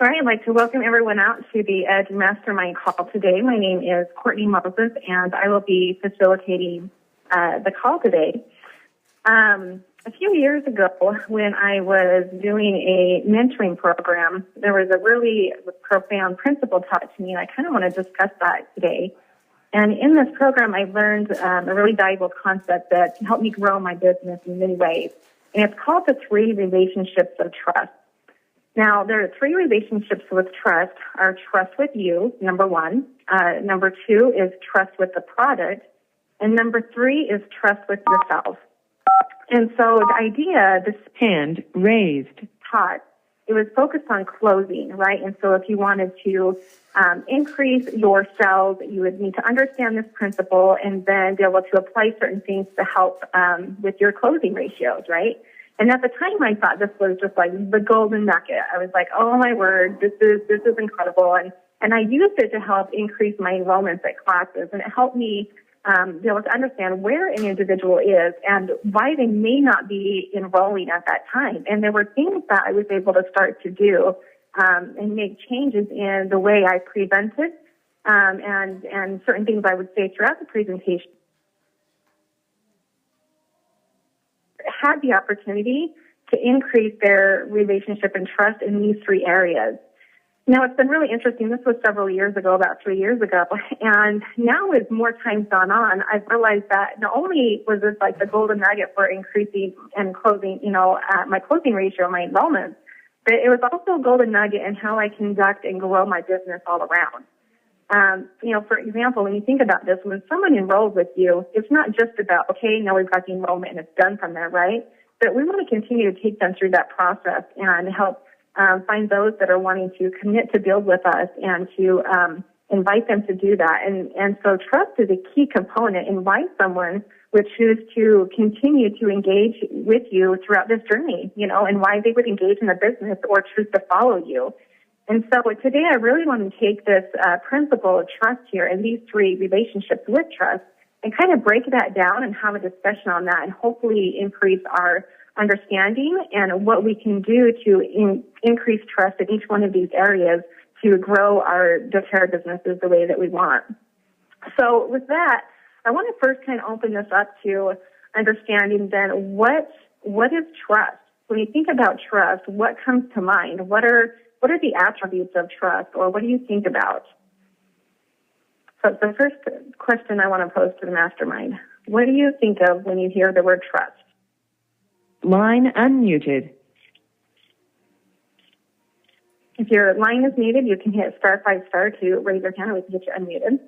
All right, I'd like to welcome everyone out to the Edge Mastermind call today. My name is Courtney Moses, and I will be facilitating the call today. A few years ago, when I was doing a mentoring program, there was a really profound principle taught to me, and I kind of want to discuss that today. And in this program, I learned a really valuable concept that helped me grow my business in many ways, and it's called the 3 relationships of trust. Now, there are 3 relationships with trust. Are trust with you, number 1. Number 2 is trust with the product. And number 3 is trust with yourself. And so the idea, this hand raised, taught, it was focused on closing, right? And so if you wanted to increase your sales, you would need to understand this principle and then be able to apply certain things to help with your closing ratios, right? And at the time, I thought this was just like the golden nugget. I was like, oh my word, this is incredible. And I used it to help increase my enrollments at classes. And it helped me be able to understand where an individual is and why they may not be enrolling at that time. And there were things that I was able to start to do and make changes in the way I presented and certain things I would say throughout the presentation. Had the opportunity to increase their relationship and trust in these 3 areas. Now, it's been really interesting. This was several years ago, about 3 years ago. And now as more time's gone on, I've realized that not only was this like the golden nugget for increasing and closing, my closing ratio, my enrollments, but it was also a golden nugget in how I conduct and grow my business all around. For example, when you think about this, when someone enrolls with you, it's not just about, okay, now we've got the enrollment and it's done from there, right? But we want to continue to take them through that process and help find those that are wanting to commit to build with us and to invite them to do that. And so trust is a key component in why someone would choose to continue to engage with you throughout this journey, and why they would engage in the business or choose to follow you. And so today I really want to take this principle of trust here and these 3 relationships with trust and kind of break that down and have a discussion on that and hopefully increase our understanding and what we can do to increase trust in each one of these areas to grow our doTERRA businesses the way that we want. So with that, I want to first kind of open this up to understanding then what is trust? When you think about trust, what comes to mind? What are the attributes of trust, or what do you think about? So the first question I want to pose to the mastermind, what do you think of when you hear the word trust? Line unmuted. If your line is muted, you can hit *5* to raise your hand and we can get you unmuted.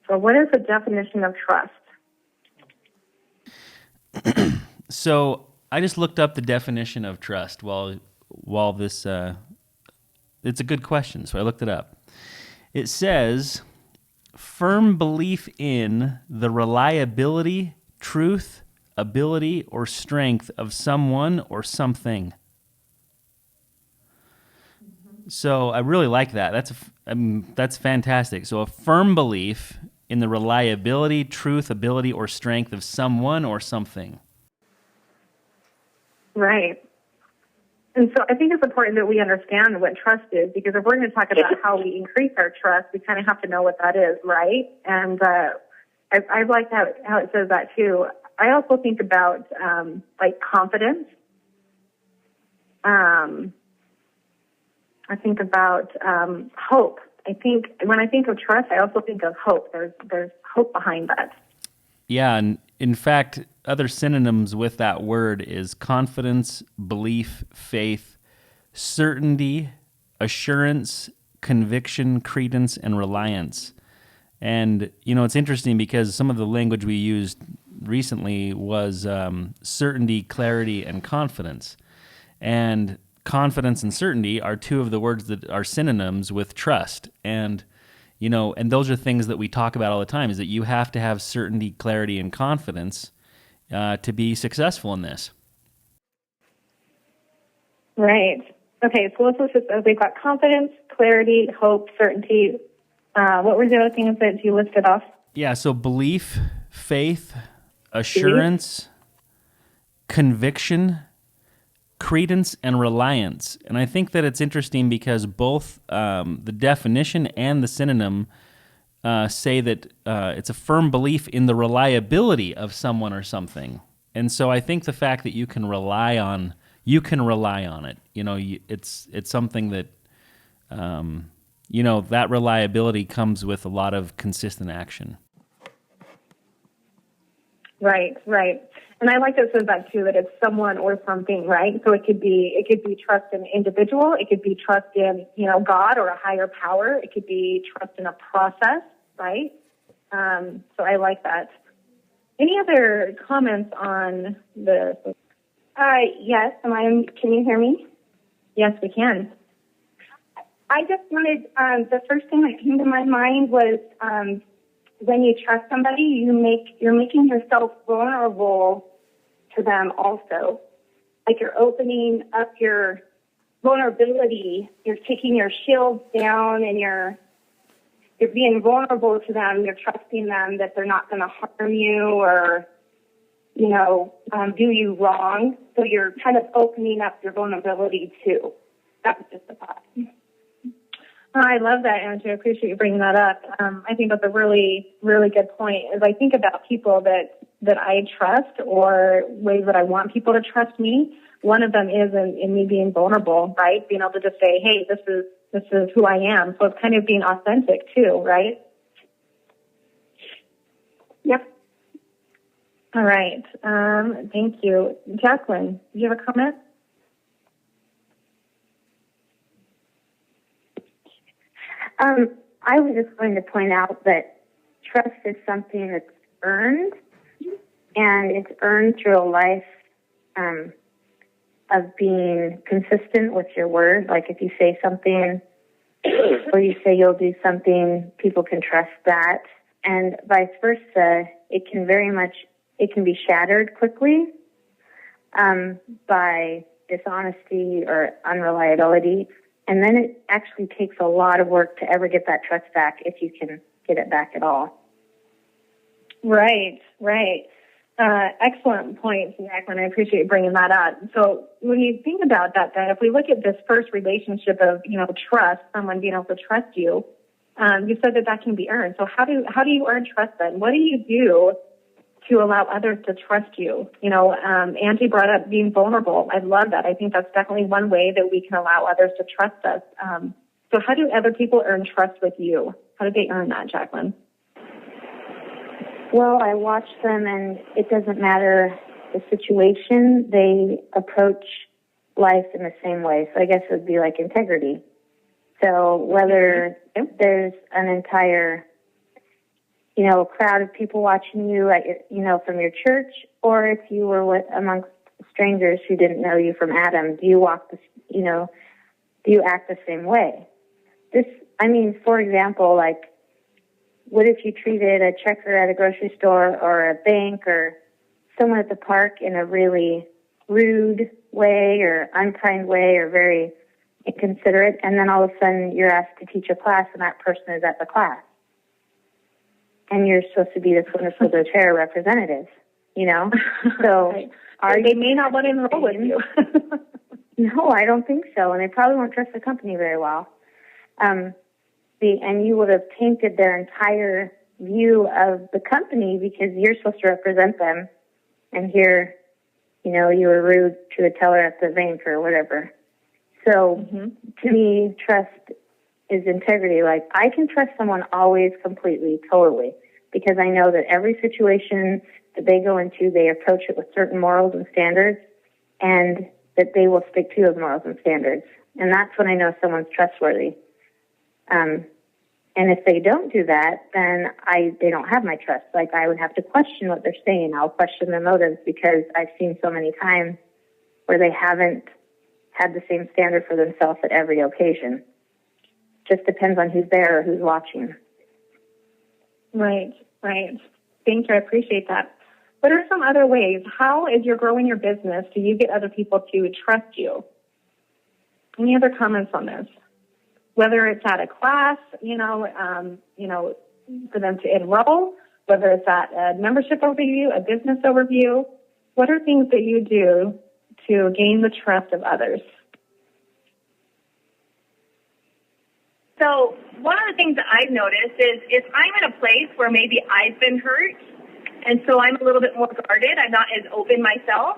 So what is the definition of trust? So I just looked up the definition of trust while this, it's a good question, so I looked it up. It says, firm belief in the reliability, truth, ability, or strength of someone or something. So I really like that. That's fantastic. So a firm belief in the reliability, truth, ability, or strength of someone or something. Right. And so I think it's important that we understand what trust is, because if we're going to talk about how we increase our trust, we kind of have to know what that is, right? And I like how it says that too. I also think about confidence. I think about hope. I think when I think of trust, I also think of hope. There's hope behind that. Yeah, and in fact, other synonyms with that word is confidence, belief, faith, certainty, assurance, conviction, credence, and reliance. And, it's interesting because some of the language we used recently was certainty, clarity, and confidence. And confidence and certainty are 2 of the words that are synonyms with trust. And, and those are things that we talk about all the time, is that you have to have certainty, clarity, and confidence to be successful in this. Right. Okay, so let's list it. We've got confidence, clarity, hope, certainty. What were the other things that you listed off? Yeah, so belief, faith, assurance, conviction, credence, and reliance. And I think that it's interesting because both the definition and the synonym say that it's a firm belief in the reliability of someone or something. And so I think the fact that you can rely on it. It's something that that reliability comes with a lot of consistent action. Right. And I like that it says that too, that it's someone or something, right? So it could be trust in an individual. It could be trust in, God or a higher power. It could be trust in a process, right? So I like that. Any other comments on this? Yes. Can you hear me? Yes, we can. I just wanted, the first thing that came to my mind was, when you trust somebody, you're making yourself vulnerable to them also. Like you're opening up your vulnerability. You're taking your shields down and you're being vulnerable to them. You're trusting them that they're not going to harm you or, do you wrong. So you're kind of opening up your vulnerability too. That was just a thought. Oh, I love that, Angie. I appreciate you bringing that up. I think that's a really, really good point. As I think about people that I trust or ways that I want people to trust me, one of them is in me being vulnerable, right? Being able to just say, hey, this is who I am. So it's kind of being authentic too, right? Yep. All right. Thank you. Jacqueline, do you have a comment? I was just going to point out that trust is something that's earned, and it's earned through a life of being consistent with your word. Like if you say something or you say you'll do something, people can trust that. And vice versa, it can be shattered quickly by dishonesty or unreliability. And then it actually takes a lot of work to ever get that trust back, if you can get it back at all. Right. Excellent point, Jacqueline. I appreciate you bringing that up. So when you think about that, then if we look at this first relationship of, trust, someone being able to trust you, you said that can be earned. So how do you earn trust then? What do you do to allow others to trust you? Angie brought up being vulnerable. I love that. I think that's definitely one way that we can allow others to trust us. So how do other people earn trust with you? How do they earn that, Jacqueline? Well, I watch them, and it doesn't matter the situation. They approach life in the same way. So I guess it would be like integrity. So whether there's an entire a crowd of people watching you, from your church, or if you were amongst strangers who didn't know you from Adam, do you act the same way? For example, what if you treated a checker at a grocery store or a bank or someone at the park in a really rude way or unkind way or very inconsiderate, and then all of a sudden you're asked to teach a class and that person is at the class? And you're supposed to be this wonderful doTERRA representative, So they may not want to enroll with you. No, I don't think so. And they probably won't trust the company very well. And you would have tainted their entire view of the company because you're supposed to represent them. And here, you were rude to the teller at the bank or whatever. So to me, trust is integrity. I can trust someone always, completely, totally, because I know that every situation that they go into, they approach it with certain morals and standards, and that they will stick to those morals and standards. And that's when I know someone's trustworthy. And if they don't do that, then they don't have my trust. I would have to question what they're saying. I'll question their motives because I've seen so many times where they haven't had the same standard for themselves at every occasion. Just depends on who's there or who's watching. Right. Thank you. I appreciate that. What are some other ways? How, as you're growing your business, do you get other people to trust you? Any other comments on this? Whether it's at a class, for them to enroll, whether it's at a membership overview, a business overview, What are things that you do to gain the trust of others? So one of the things that I've noticed is if I'm in a place where maybe I've been hurt, and so I'm a little bit more guarded, I'm not as open myself,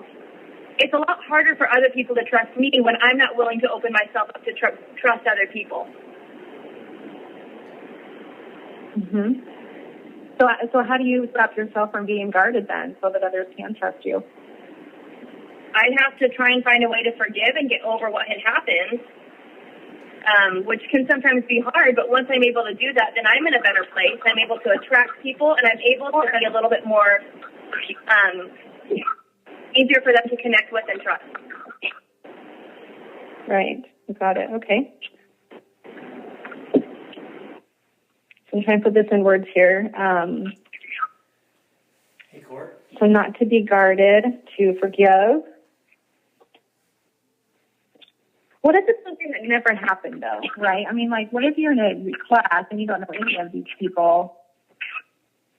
it's a lot harder for other people to trust me when I'm not willing to open myself up to trust other people. Mm-hmm. So how do you stop yourself from being guarded then so that others can trust you? I have to try and find a way to forgive and get over what had happened, which can sometimes be hard, but once I'm able to do that, then I'm in a better place. I'm able to attract people, and I'm able to be a little bit more easier for them to connect with and trust. Right. Got it. Okay. So I'm trying to put this in words here. Hey, Court. So not to be guarded, to forgive. What if it's something that never happened, though, right? I mean, like, what if you're in a class and you don't know any of these people?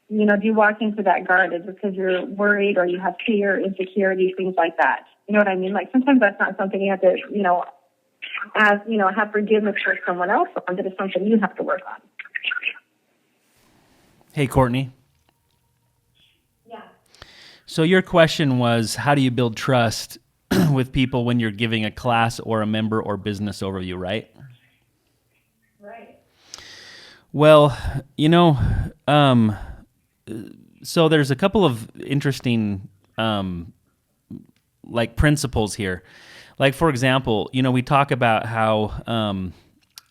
You know, do you walk into that guarded because you're worried or you have fear, insecurity, things like that? You know what I mean? Like, sometimes that's not something you have to, have forgiveness for someone else on, but it's something you have to work on. Hey, Courtney. Yeah. So your question was, how do you build trust with people when you're giving a class or a member or business overview, right? Right. Well, so there's a couple of interesting principles here. Like, for example, we talk about how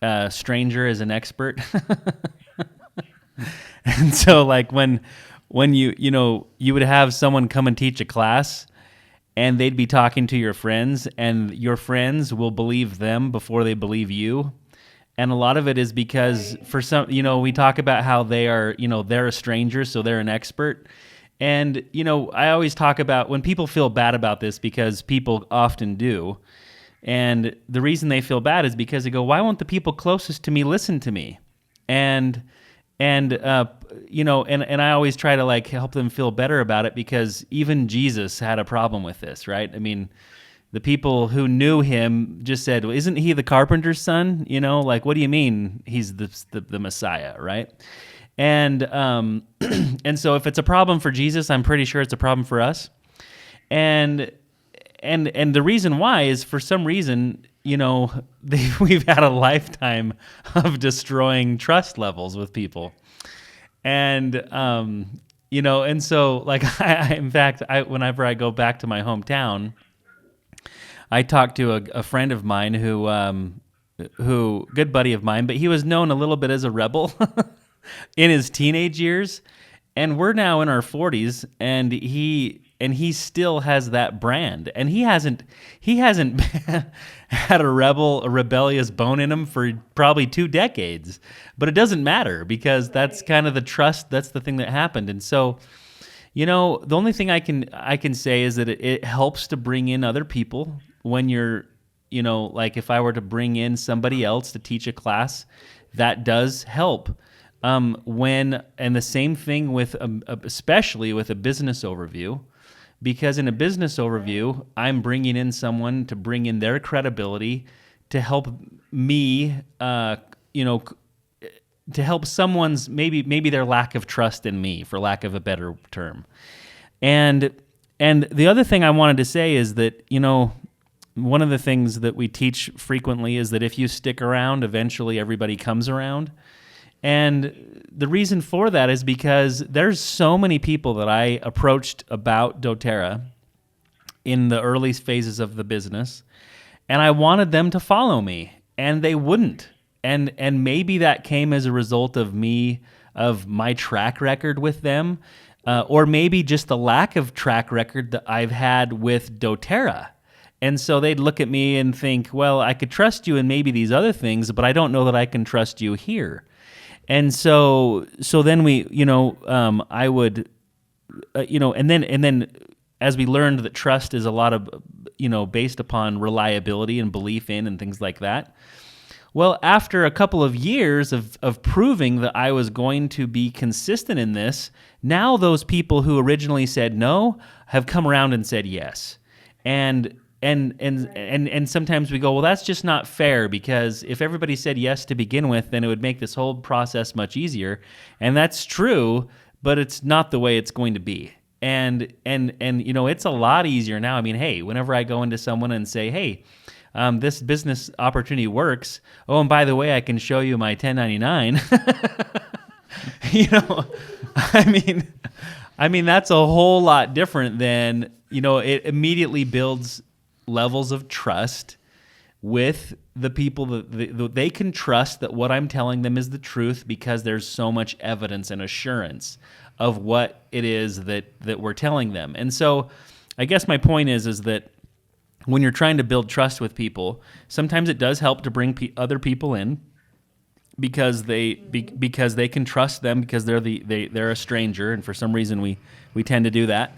a stranger is an expert. And so like when you would have someone come and teach a class and they'd be talking to your friends and your friends will believe them before they believe you. And a lot of it is because for some, we talk about how they are, they're a stranger, so they're an expert. And, I always talk about when people feel bad about this, because people often do. And the reason they feel bad is because they go, why won't the people closest to me listen to me? And I always try to help them feel better about it, because even Jesus had a problem with this, right? I mean, the people who knew him just said, well, isn't he the carpenter's son? What do you mean he's the Messiah, right? And and so if it's a problem for Jesus, I'm pretty sure it's a problem for us. And the reason why is, for some reason, we've had a lifetime of destroying trust levels with people. And, and so in fact, whenever I go back to my hometown, I talked to a friend of mine who good buddy of mine, but he was known a little bit as a rebel in his teenage years. And we're now in our 40s, and he still has that brand, and he hasn't had a rebellious bone in him for probably 2 decades. But it doesn't matter, because that's kind of the trust. That's the thing that happened. And so, the only thing I can say is that it helps to bring in other people when you're, if I were to bring in somebody else to teach a class, that does help. And the same thing with, especially with a business overview, because in a business overview, I'm bringing in someone to bring in their credibility to help me, to help someone's maybe their lack of trust in me, for lack of a better term. And the other thing I wanted to say is that, one of the things that we teach frequently is that if you stick around, eventually everybody comes around. And the reason for that is because there's so many people that I approached about doTERRA in the early phases of the business, and I wanted them to follow me, and they wouldn't. And maybe that came as a result of my track record with them, or maybe just the lack of track record that I've had with doTERRA. And so they'd look at me and think, well, I could trust you in maybe these other things, but I don't know that I can trust you here. And so then we, I would, and then as we learned that trust is a lot of, based upon reliability and belief in and things like that. Well, after a couple of years of proving that I was going to be consistent in this, now those people who originally said no have come around and said yes. And sometimes we go, well, that's just not fair, because if everybody said yes to begin with, then it would make this whole process much easier. And that's true, but it's not the way it's going to be. And it's a lot easier now. I mean, hey, whenever I go into someone and say, hey, this business opportunity works. Oh, and by the way, I can show you my 1099. I mean, that's a whole lot different than, it immediately builds levels of trust with the people that they can trust that what I'm telling them is the truth, because there's so much evidence and assurance of what it is that we're telling them. And so I guess my point is that when you're trying to build trust with people, sometimes it does help to bring other people in, because they can trust them, because they're a stranger, and for some reason we tend to do that.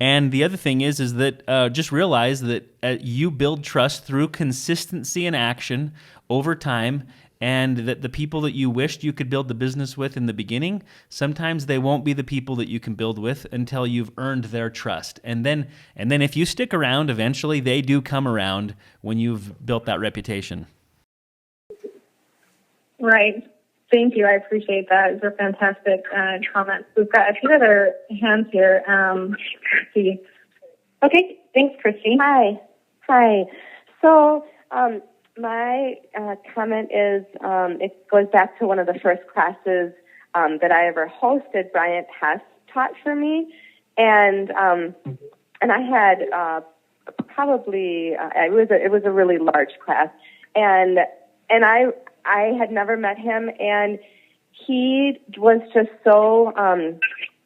And the other thing is that just realize that you build trust through consistency and action over time, and that the people that you wished you could build the business with in the beginning, sometimes they won't be the people that you can build with until you've earned their trust. And then if you stick around, eventually they do come around when you've built that reputation. Right. Thank you. I appreciate that. Those are fantastic comments. We've got a few other hands here. Let's see. Okay. Thanks, Christy. Hi. So my comment is, it goes back to one of the first classes that I ever hosted. Bryant Hess taught for me, and I had probably it was a really large class, and I had never met him, and he was just so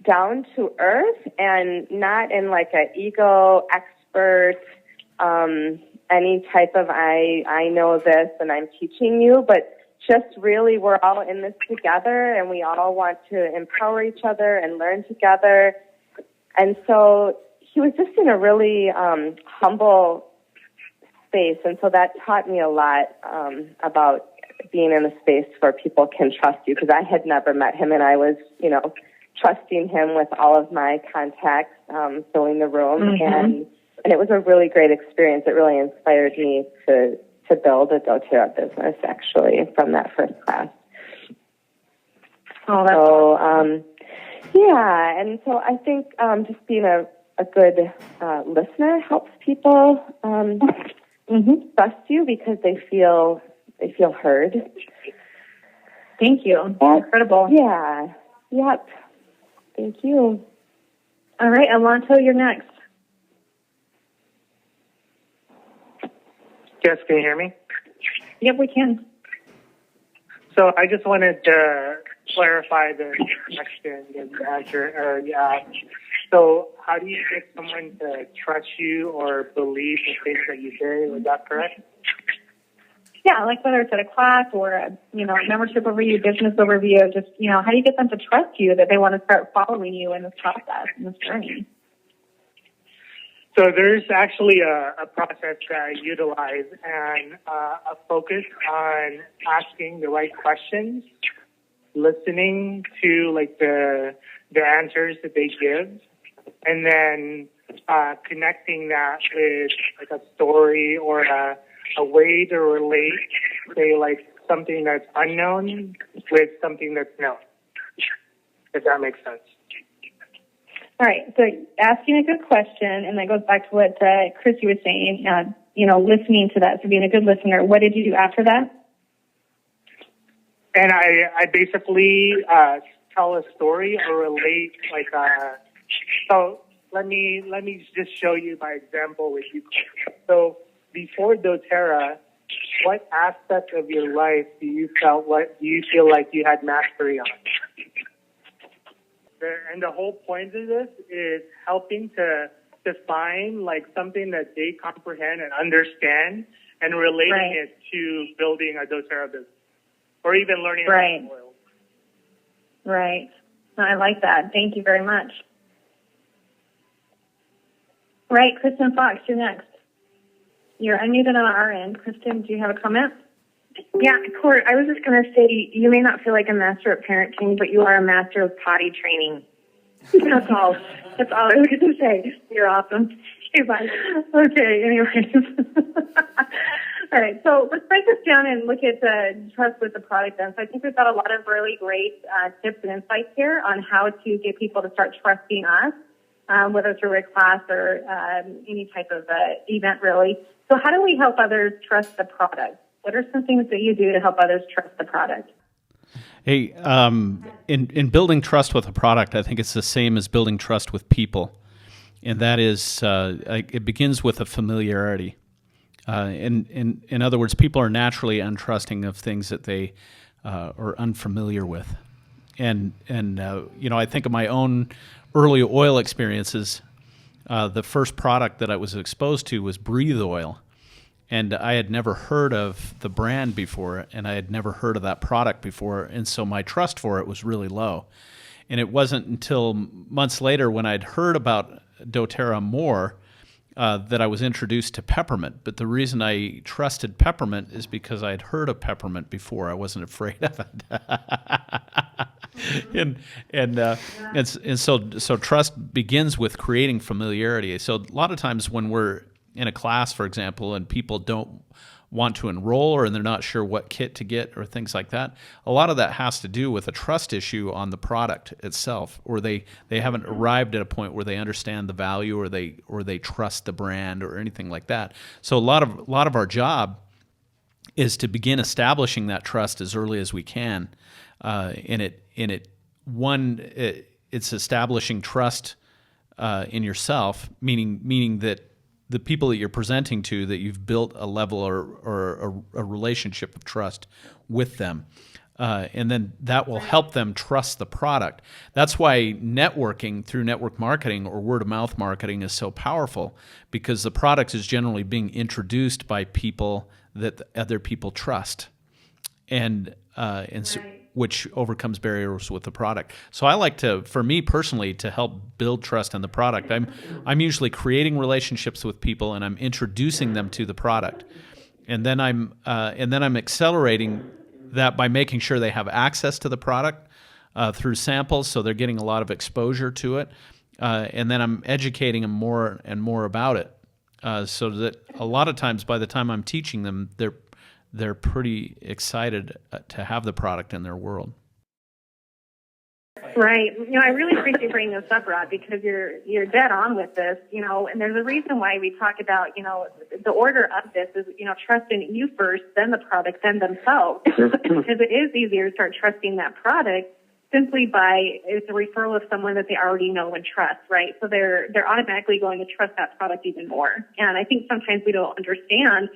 down to earth, and not in like an ego expert, any type of I know this and I'm teaching you, but just really we're all in this together, and we all want to empower each other and learn together. And so he was just in a really humble space, and so that taught me a lot about being in a space where people can trust you, because I had never met him, and I was, trusting him with all of my contacts, filling the room, and it was a really great experience. It really inspired me to build a doTERRA business, actually, from that first class. Oh, that's awesome. Yeah, and so I think just being a good listener helps people trust you, because they feel heard. Thank you. That's incredible. Yeah. Yep. Thank you. All right, Alonto, you're next. Yes, can you hear me? Yep, we can. So I just wanted to clarify the question and answer. So how do you get someone to trust you or believe the things that you say? Was that correct? Yeah, like whether it's at a class or a membership overview, business overview, just how do you get them to trust you, that they want to start following you in this process, in this journey? So there's actually a process that I utilize, and a focus on asking the right questions, listening to like the answers that they give, and then connecting that with like a story or a way to relate, say, like something that's unknown with something that's known, if that makes sense. All right, so asking a good question, and that goes back to what Chrissy was saying, listening to that, so being a good listener. What did you do after that? And I basically tell a story or relate, like, so let me just show you my example with you. So before doTERRA, what aspect of your life do you feel like you had mastery on? And the whole point of this is helping to define like something that they comprehend and understand, and relating it to building a doTERRA business, or even learning about oil. Right. I like that. Thank you very much. Right, Kristen Fox, you're next. You're unmuted on our end. Kristen, do you have a comment? Yeah, Court, I was just going to say, you may not feel like a master at parenting, but you are a master of potty training. That's all. That's all I was going to say. You're awesome. Okay, bye. Okay, anyways. All right, so let's break this down and look at the trust with the product then. So I think we've got a lot of really great tips and insights here on how to get people to start trusting us, whether through a class or any type of event, really. So how do we help others trust the product? What are some things that you do to help others trust the product? Hey, in building trust with a product, I think it's the same as building trust with people, and that is it begins with a familiarity. In other words, people are naturally untrusting of things that they are unfamiliar with, and I think of my own early oil experiences. The first product that I was exposed to was Breathe Oil. And I had never heard of the brand before, and I had never heard of that product before, and so my trust for it was really low. And it wasn't until months later when I'd heard about doTERRA more that I was introduced to peppermint. But the reason I trusted peppermint is because I had heard of peppermint before. I wasn't afraid of it. and so trust begins with creating familiarity. So a lot of times when we're in a class, for example, and people don't want to enroll or they're not sure what kit to get or things like that, a lot of that has to do with a trust issue on the product itself, or they haven't arrived at a point where they understand the value or they trust the brand or anything like that. So a lot of our job is to begin establishing that trust as early as we can. It's establishing trust in yourself, meaning that the people that you're presenting to, that you've built a level or a relationship of trust with them. And then that will help them trust the product. That's why networking through network marketing or word-of-mouth marketing is so powerful, because the product is generally being introduced by people that other people trust. And so, which overcomes barriers with the product. So I like to, for me personally, to help build trust in the product, I'm usually creating relationships with people and I'm introducing them to the product, and then I'm accelerating that by making sure they have access to the product through samples, so they're getting a lot of exposure to it, and then I'm educating them more and more about it, so that a lot of times by the time I'm teaching them, they're pretty excited to have the product in their world. Right. I really appreciate bringing this up, Rod, because you're dead on with this, and there's a reason why we talk about, the order of this is, trust in you first, then the product, then themselves, because it is easier to start trusting that product simply by, it's a referral of someone that they already know and trust, right? So they're automatically going to trust that product even more. And I think sometimes we don't understand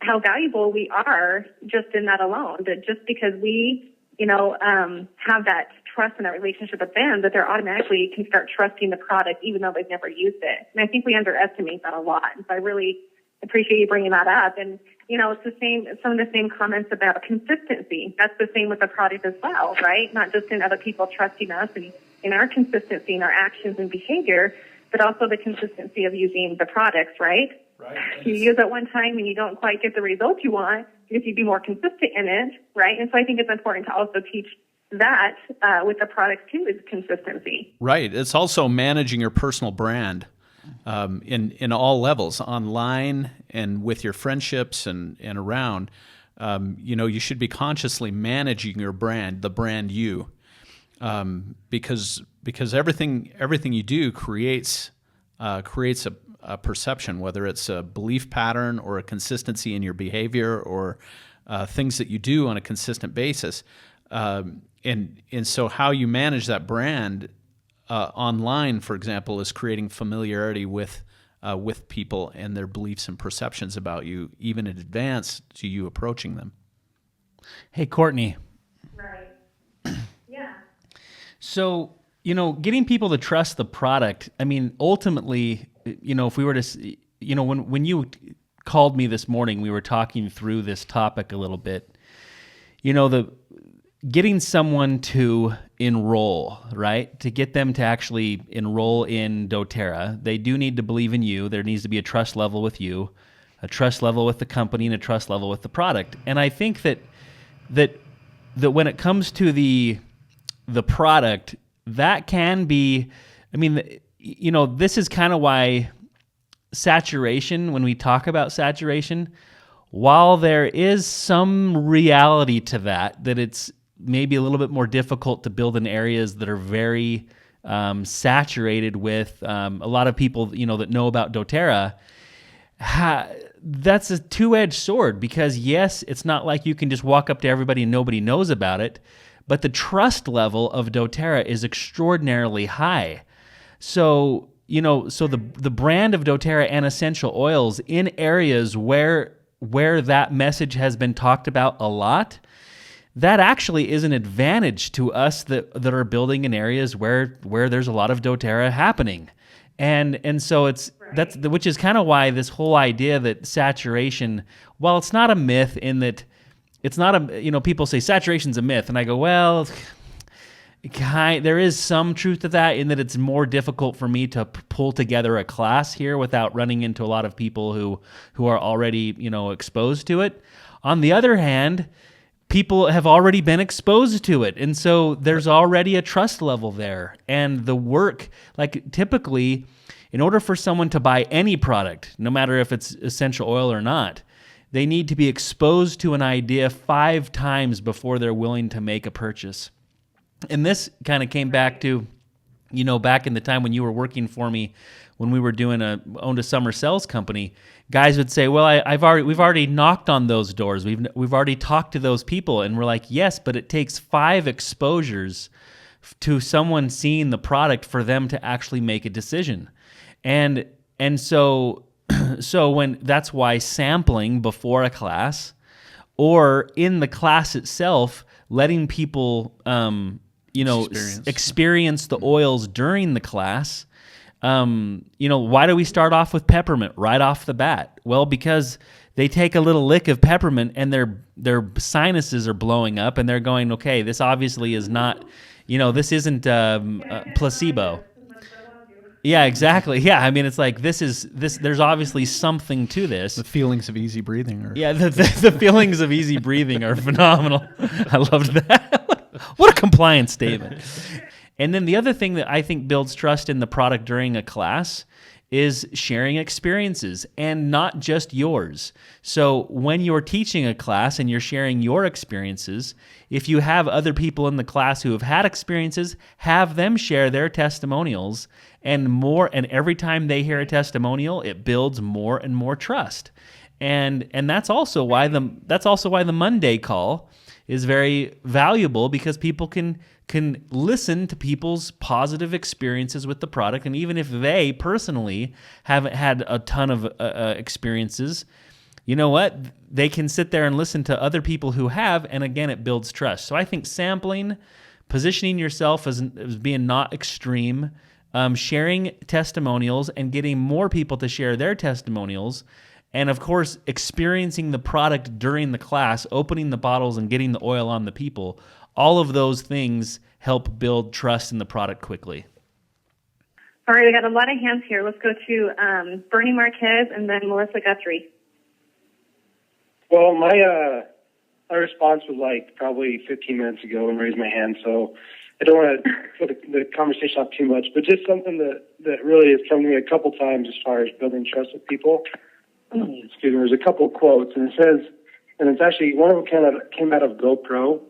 how valuable we are just in that alone, that just because we, have that trust and that relationship with them, that they're automatically can start trusting the product even though they've never used it. And I think we underestimate that a lot. And so I really appreciate you bringing that up. And, it's the same, some of the same comments about consistency. That's the same with the product as well, right? Not just in other people trusting us and in our consistency in our actions and behavior, but also the consistency of using the products, right? Right. You use it one time and you don't quite get the results you want, if you'd be more consistent in it, right? And so I think it's important to also teach that with the products too, is consistency. Right. It's also managing your personal brand in all levels, online and with your friendships and around. You should be consciously managing your brand, the brand you, because everything you do creates a perception, whether it's a belief pattern or a consistency in your behavior or things that you do on a consistent basis. And so how you manage that brand online, for example, is creating familiarity with people and their beliefs and perceptions about you, even in advance to you approaching them. Hey, Courtney. Right. Yeah. So, getting people to trust the product, I mean, ultimately, if we were to, when you called me this morning, we were talking through this topic a little bit, getting someone to enroll, right? To get them to actually enroll in doTERRA, they do need to believe in you. There needs to be a trust level with you. a trust level with the company, and a trust level with the product. And I think that when it comes to the product, that can be, I mean, this is kind of why saturation, when we talk about saturation, while there is some reality to that it's maybe a little bit more difficult to build in areas that are very saturated with a lot of people, that know about doTERRA. That's a two-edged sword, because yes, it's not like you can just walk up to everybody and nobody knows about it, but the trust level of doTERRA is extraordinarily high. So, the brand of doTERRA and essential oils in areas where that message has been talked about a lot, that actually is an advantage to us that are building in areas where there's a lot of doTERRA happening. And so which is kind of why this whole idea that saturation, while it's not a myth in that it's not people say saturation's a myth, and I go, well, there is some truth to that, in that it's more difficult for me to pull together a class here without running into a lot of people who are already, exposed to it. On the other hand, people have already been exposed to it, and so there's already a trust level there. And the work, like typically, in order for someone to buy any product, no matter if it's essential oil or not, they need to be exposed to an idea 5 times before they're willing to make a purchase. And this kind of came back to, back in the time when you were working for me, when we were owned a summer sales company, guys would say, well, we've already knocked on those doors. We've already talked to those people. And we're like, yes, but it takes 5 exposures to someone seeing the product for them to actually make a decision. And so when that's why sampling before a class, or in the class itself, letting people, experience the oils during the class. Why do we start off with peppermint right off the bat? Well, because they take a little lick of peppermint and their sinuses are blowing up, and they're going, okay, this obviously is not, this isn't placebo. Yeah, exactly. Yeah, I mean, it's like this. There's obviously something to this. The feelings of easy breathing. The feelings of easy breathing are phenomenal. I loved that. What a compliance statement. And then the other thing that I think builds trust in the product during a class is sharing experiences, and not just yours. So when you're teaching a class and you're sharing your experiences, if you have other people in the class who have had experiences, have them share their testimonials, and every time they hear a testimonial, it builds more and more trust. And that's also why the Monday call is very valuable, because people can listen to people's positive experiences with the product, and even if they personally haven't had a ton of experiences, you know what? They can sit there and listen to other people who have, and again, it builds trust. So I think sampling, positioning yourself as being not extreme, sharing testimonials and getting more people to share their testimonials, and of course, experiencing the product during the class, opening the bottles and getting the oil on the people, all of those things help build trust in the product quickly. All right, we got a lot of hands here. Let's go to Bernie Marquez and then Melissa Guthrie. Well, my response was like probably 15 minutes ago and raised my hand, so I don't want to put the conversation off too much, but just something that really has come to me a couple times as far as building trust with people. Excuse me, there's a couple of quotes, and it says, and it's actually, one of them came out of GoPro,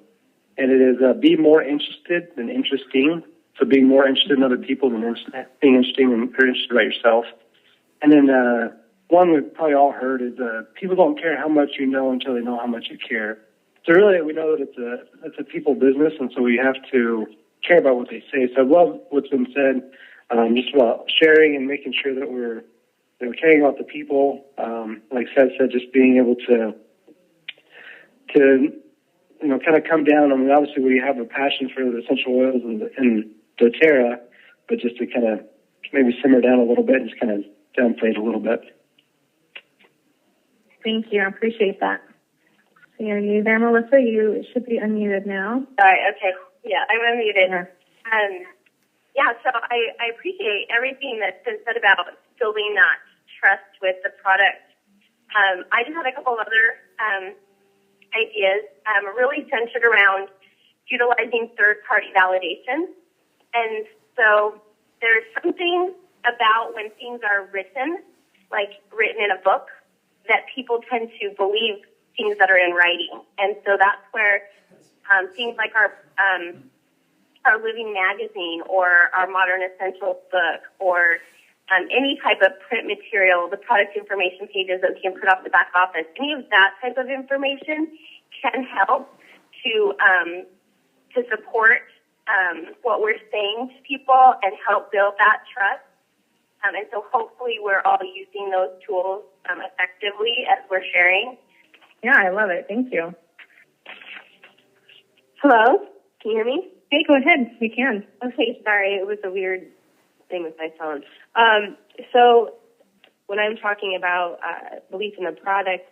and it is be more interested than interesting. So being more interested in other people than being interesting and interested about yourself. And then one we've probably all heard is people don't care how much you know until they know how much you care. So really, we know that it's a people business, and so we have to care about what they say. So I love what's been said, just about sharing and making sure that we're caring about the people. Like Seth said, just being able to kind of come down. I mean, obviously we have a passion for the essential oils and doTERRA, but just to kind of maybe simmer down a little bit and just kind of downplay it a little bit. Thank you. I appreciate that. So are you there, Melissa? You should be unmuted now. All right. Okay. Yeah, I'm unmuted. So I appreciate everything that's been said about building that trust with the product. I just had a couple of other ideas, really centered around utilizing third-party validation. And so there's something about when things are written, like written in a book, that people tend to believe things that are in writing. And so that's where things like our Living magazine or our Modern Essentials book or any type of print material, the product information pages that we can put off the back office, any of that type of information can help to support what we're saying to people and help build that trust. And so hopefully we're all using those tools effectively as we're sharing. Yeah, I love it. Thank you. Hello? Can you hear me? Hey, go ahead. We can. Okay, sorry. It was a weird thing with my phone. So when I'm talking about belief in the product,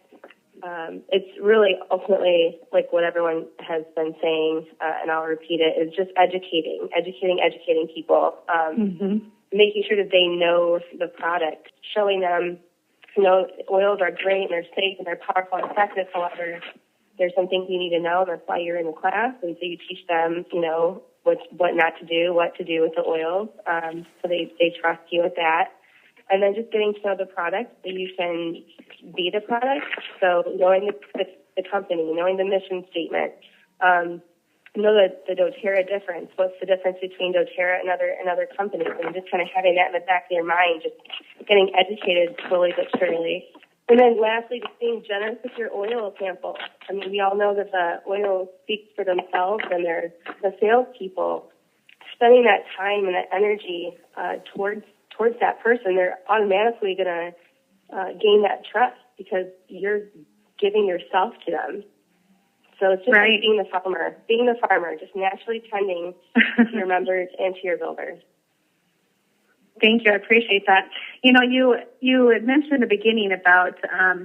it's really ultimately like what everyone has been saying, and I'll repeat it, is just educating people, making sure that they know the product, showing them, oils are great and they're safe and they're powerful and effective. However, there's some things you need to know, and that's why you're in the class. And so you teach them, what not to do, what to do with the oils, so they trust you with that. And then just getting to know the product so you can be the product. So knowing the company, knowing the mission statement, know the doTERRA difference. What's the difference between doTERRA and other companies? And just kind of having that in the back of your mind, just getting educated slowly but surely. And then lastly, just being generous with your oil sample. I mean, we all know that the oil speaks for themselves, and they're the salespeople. Spending that time and that energy towards that person, they're automatically going to gain that trust because you're giving yourself to them. So it's just like being the farmer, just naturally tending to your members and to your builders. Thank you. I appreciate that. You had mentioned in the beginning about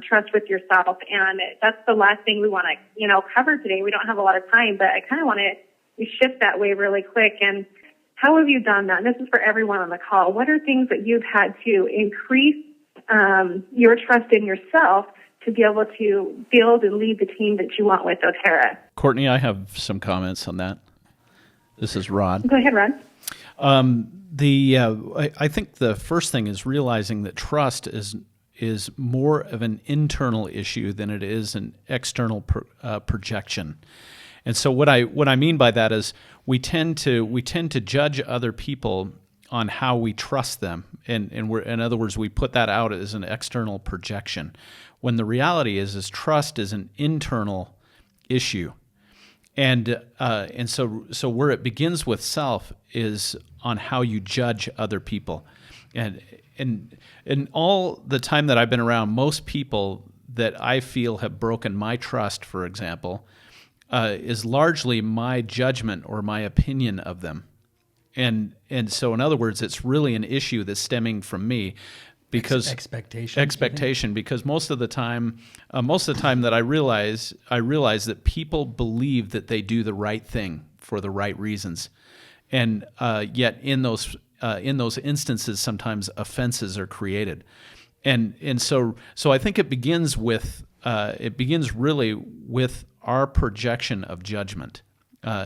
trust with yourself, and that's the last thing we want to, cover today. We don't have a lot of time, but I kind of want to shift that way really quick. And how have you done that? And this is for everyone on the call. What are things that you've had to increase your trust in yourself to be able to build and lead the team that you want with doTERRA? Courtney, I have some comments on that. This is Rod. Go ahead, Rod. I think the first thing is realizing that trust is more of an internal issue than it is an external projection. And so what I mean by that is we tend to judge other people on how we trust them, and we're, in other words, we put that out as an external projection, when the reality is trust is an internal issue. And so where it begins with self is on how you judge other people. And all the time that I've been around, most people that I feel have broken my trust, for example, is largely my judgment or my opinion of them. And so in other words, it's really an issue that's stemming from me. Because expectation, because most of the time that I realize that people believe that they do the right thing for the right reasons, and yet in those instances, sometimes offenses are created, and so I think it begins really with our projection of judgment.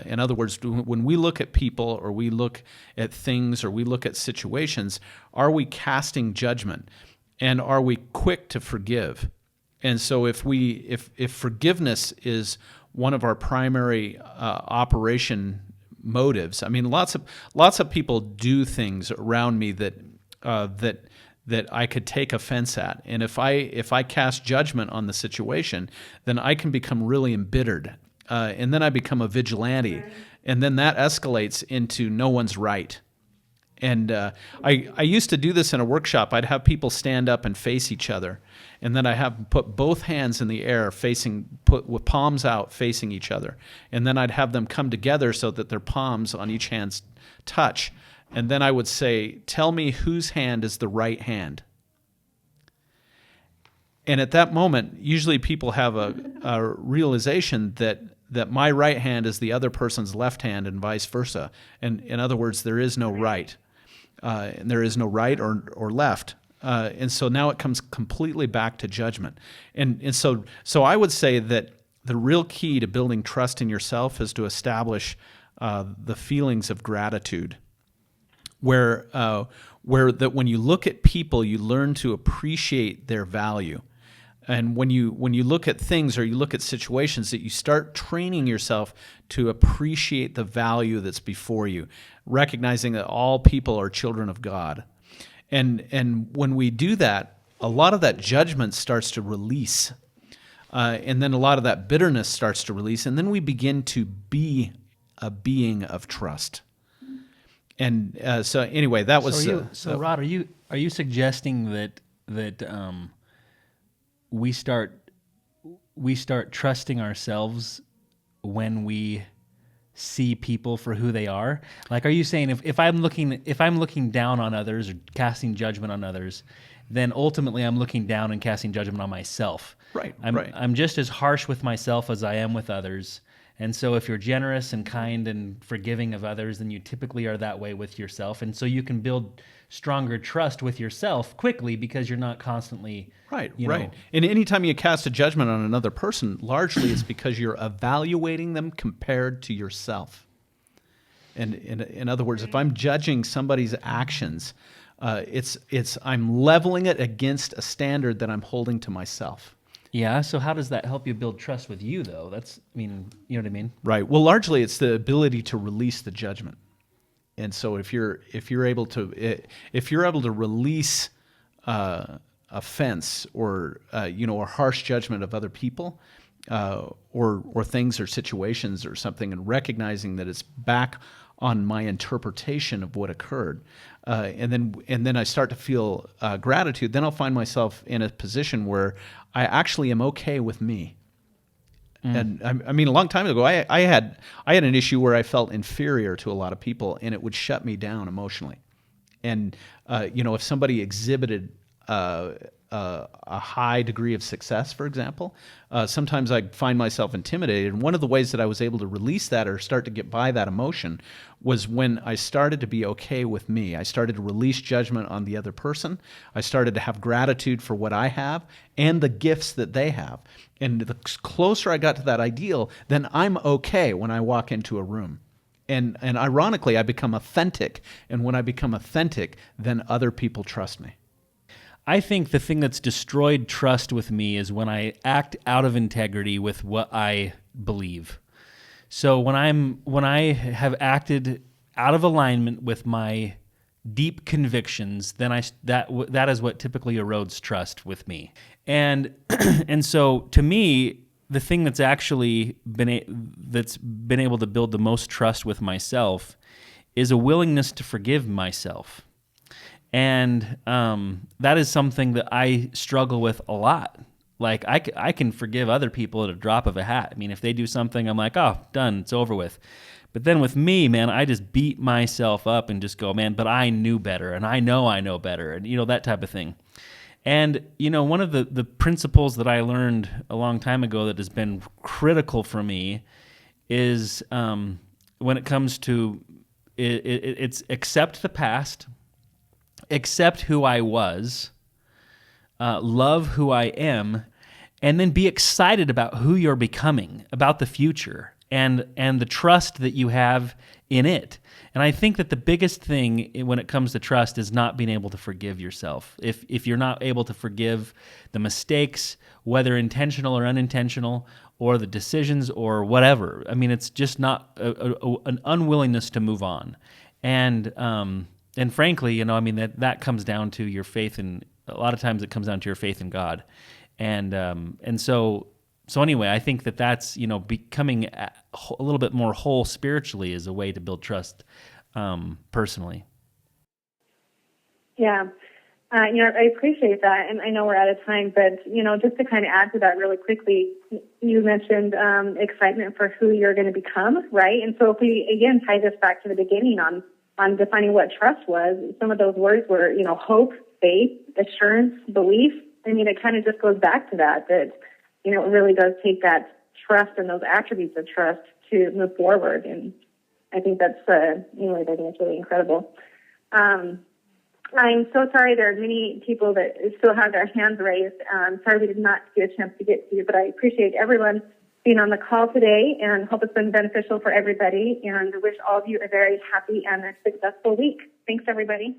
In other words, when we look at people or we look at things or we look at situations, are we casting judgment, and are we quick to forgive? And so if forgiveness is one of our primary operation motives, I mean, lots of people do things around me that I could take offense at, and if I cast judgment on the situation, then I can become really embittered. And then I become a vigilante, and then that escalates into no one's right. And I used to do this in a workshop. I'd have people stand up and face each other, and then I have them put both hands in the air, put with palms out, facing each other. And then I'd have them come together so that their palms on each hand touch. And then I would say, "Tell me whose hand is the right hand." And at that moment, usually people have a realization that my right hand is the other person's left hand and vice versa. And in other words, there is no right. And there is no right or left. and so now it comes completely back to judgment. And so I would say that the real key to building trust in yourself is to establish the feelings of gratitude, where that when you look at people, you learn to appreciate their value. And when you look at things or you look at situations, that you start training yourself to appreciate the value that's before you, recognizing that all people are children of God. And when we do that, a lot of that judgment starts to release. And then a lot of that bitterness starts to release. And then we begin to be a being of trust. And so anyway, that was... So Rod, are you suggesting that we start trusting ourselves when we see people for who they are? Like, are you saying if I'm looking down on others or casting judgment on others, then ultimately I'm looking down and casting judgment on myself? Right. I'm just as harsh with myself as I am with others. And so if you're generous and kind and forgiving of others, then you typically are that way with yourself. And so you can build stronger trust with yourself quickly because you're not constantly... Right. And anytime you cast a judgment on another person, largely it's because you're evaluating them compared to yourself. And in other words, if I'm judging somebody's actions, it's I'm leveling it against a standard that I'm holding to myself. Yeah, so how does that help you build trust with you, though? You know what I mean? Right. Well, largely it's the ability to release the judgment. And so if you're able to release offense or a harsh judgment of other people or things or situations or something, and recognizing that it's back on my interpretation of what occurred, and then I start to feel gratitude, then I'll find myself in a position where I actually am okay with me. And I mean, a long time ago, I had an issue where I felt inferior to a lot of people, and it would shut me down emotionally. And if somebody exhibited a high degree of success, for example, sometimes I find myself intimidated. And one of the ways that I was able to release that or start to get by that emotion was when I started to be okay with me. I started to release judgment on the other person. I started to have gratitude for what I have and the gifts that they have. And the closer I got to that ideal, then I'm okay when I walk into a room. And ironically, I become authentic. And when I become authentic, then other people trust me. I think the thing that's destroyed trust with me is when I act out of integrity with what I believe. So when I have acted out of alignment with my deep convictions, then that is what typically erodes trust with me. And so to me, the thing that's actually been able to build the most trust with myself is a willingness to forgive myself. And that is something that I struggle with a lot. Like, I can forgive other people at a drop of a hat. I mean, if they do something, I'm like, oh, done, it's over with. But then with me, man, I just beat myself up and just go, man, but I knew better, and I know better, and, that type of thing. And, one of the principles that I learned a long time ago that has been critical for me is when it comes to, it's accept the past, accept who I was, love who I am, and then be excited about who you're becoming, about the future, and the trust that you have in it. And I think that the biggest thing when it comes to trust is not being able to forgive yourself. If you're not able to forgive the mistakes, whether intentional or unintentional, or the decisions or whatever, I mean, it's just not an unwillingness to move on. And frankly, that comes down to your faith in, a lot of times it comes down to your faith in God. And so anyway, I think that's, becoming a little bit more whole spiritually is a way to build trust, personally. Yeah. I appreciate that. And I know we're out of time, but, just to kind of add to that really quickly, you mentioned excitement for who you're going to become, right? And so if we, again, tie this back to the beginning on defining what trust was, some of those words were, hope, faith, assurance, belief. I mean, it kind of just goes back to that, it really does take that trust and those attributes of trust to move forward. And I think that's, I think it's really incredible. I'm so sorry there are many people that still have their hands raised. Sorry we did not get a chance to get to you, but I appreciate everyone being on the call today and hope it's been beneficial for everybody, and wish all of you a very happy and a successful week. Thanks, everybody.